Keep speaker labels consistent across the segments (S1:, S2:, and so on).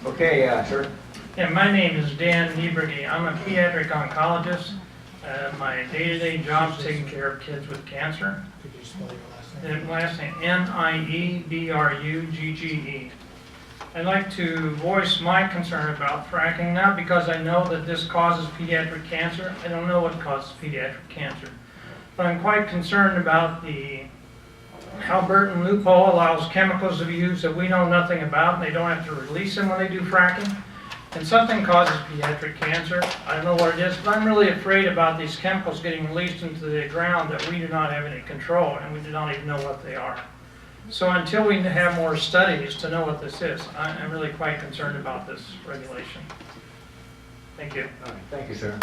S1: Okay, sir.
S2: Yeah, my name is Dan Nieberge. I'm a pediatric oncologist. My day-to-day job is taking care of kids with cancer.
S3: Could you spell your last name?
S2: The last name, Nieberugge. I'd like to voice my concern about fracking, not because I know that this causes pediatric cancer. I don't know what causes pediatric cancer. But I'm quite concerned about the Halliburton loophole allows chemicals to be used that we know nothing about, and they don't have to release them when they do fracking. And something causes pediatric cancer. I don't know what it is, but I'm really afraid about these chemicals getting released into the ground that we do not have any control, and we do not even know what they are. So until we have more studies to know what this is, I'm really quite concerned about this regulation. Thank you.
S1: All right, thank you, sir.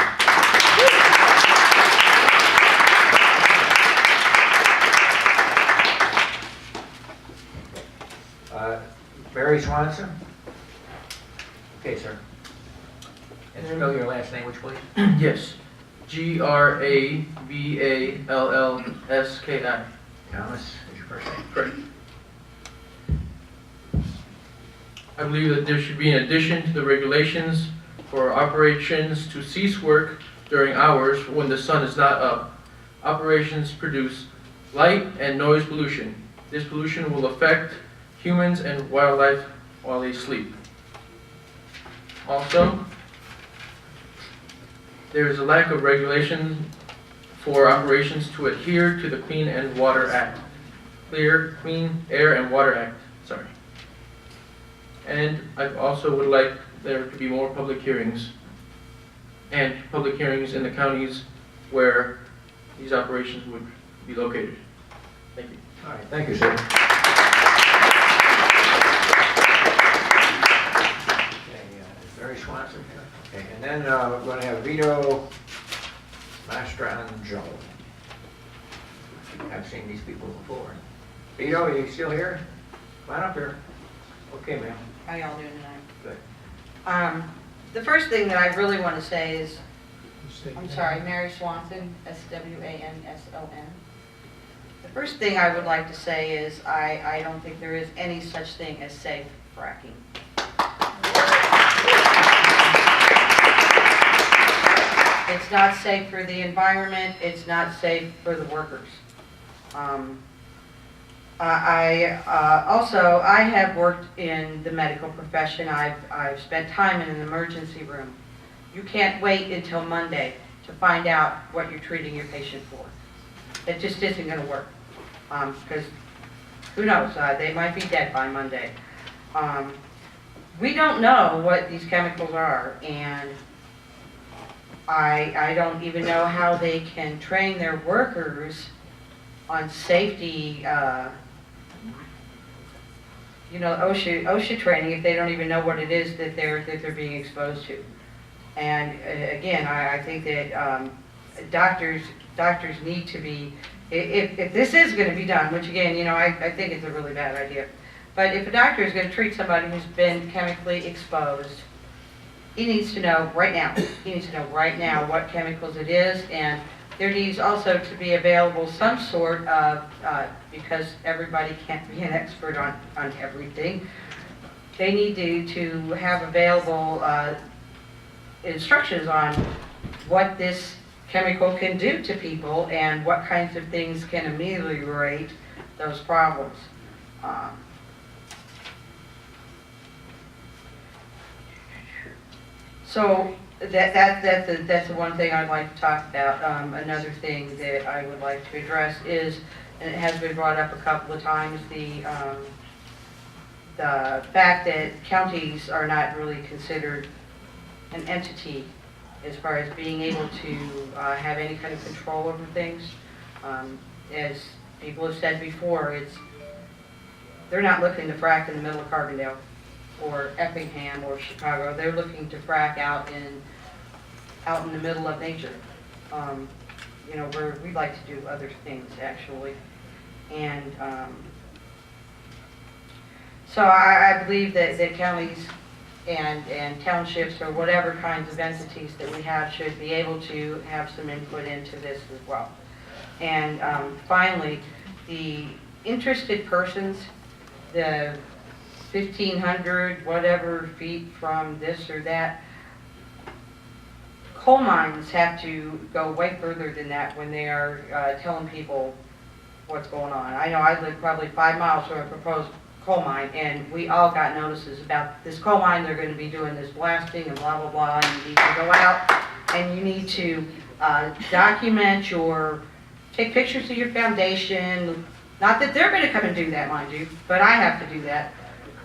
S1: Barry Swanson? Okay, sir. And spell your last name, which please?
S4: Yes. Gravallski.
S1: Thomas is your first name.
S4: Correct. I believe that there should be an addition to the regulations for operations to cease work during hours when the sun is not up. Operations produce light and noise pollution. This pollution will affect humans and wildlife while they sleep. Also, there is a lack of regulation for operations to adhere to the Clean Air and Water Act. Clean Air and Water Act, sorry. And I also would like there to be more public hearings in the counties where these operations would be located. Thank you.
S1: All right, thank you, sir. Okay, Barry Swanson here. Okay, and then we're going to have Vito Mastrangelo. I've seen these people before. Vito, are you still here? Come on up here. Okay, ma'am.
S5: How y'all doing tonight?
S1: Good.
S5: The first thing that I really want to say is,
S3: You state
S5: I'm
S3: your
S5: sorry,
S3: name.
S5: Mary Swanson, Swanson. The first thing I would like to say is I don't think there is any such thing as safe fracking. It's not safe for the environment, it's not safe for the workers. I have worked in the medical profession. I've spent time in an emergency room. You can't wait until Monday to find out what you're treating your patient for. It just isn't going to work, because who knows, they might be dead by Monday. We don't know what these chemicals are, and I don't even know how they can train their workers on safety, OSHA training if they don't even know what it is that they're being exposed to. And again, I think that doctors need to be, if this is going to be done, which again, I think it's a really bad idea. But if a doctor is going to treat somebody who's been chemically exposed, he needs to know right now. He needs to know right now what chemicals it is, and there needs also to be available some sort of, because everybody can't be an expert on everything, they need to have available instructions on what this chemical can do to people and what kinds of things can ameliorate those problems. So that's the one thing I'd like to talk about. Another thing that I would like to address is, and it has been brought up a couple of times, the fact that counties are not really considered an entity as far as being able to have any kind of control over things. As people have said before, they're not looking to frack in the middle of Carbondale or Effingham or Chicago. They're looking to frack out in the middle of nature, where we like to do other things actually. And so I believe that counties and townships or whatever kinds of entities that we have should be able to have some input into this as well. And finally, the interested persons, the 1,500, whatever feet from this or that. Coal mines have to go way further than that when they are telling people what's going on. I know I live probably 5 miles from a proposed coal mine, and we all got notices about this coal mine, they're gonna be doing this blasting and blah, blah, blah, and you need to go out, and you need to document take pictures of your foundation. Not that they're gonna come and do that, mind you, but I have to do that,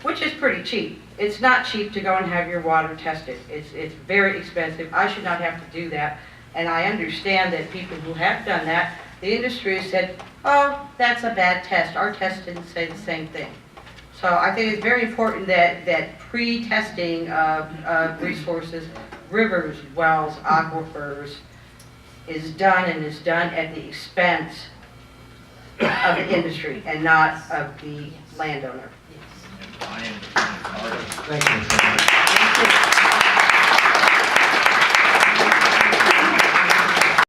S5: which is pretty cheap. It's not cheap to go and have your water tested. It's very expensive. I should not have to do that. And I understand that people who have done that, the industry has said, oh, that's a bad test. Our test didn't say the same thing. So I think it's very important that pre-testing of resources, rivers, wells, aquifers, is done and is done at the expense of the industry and not of the landowner.
S1: Thank you, Ms.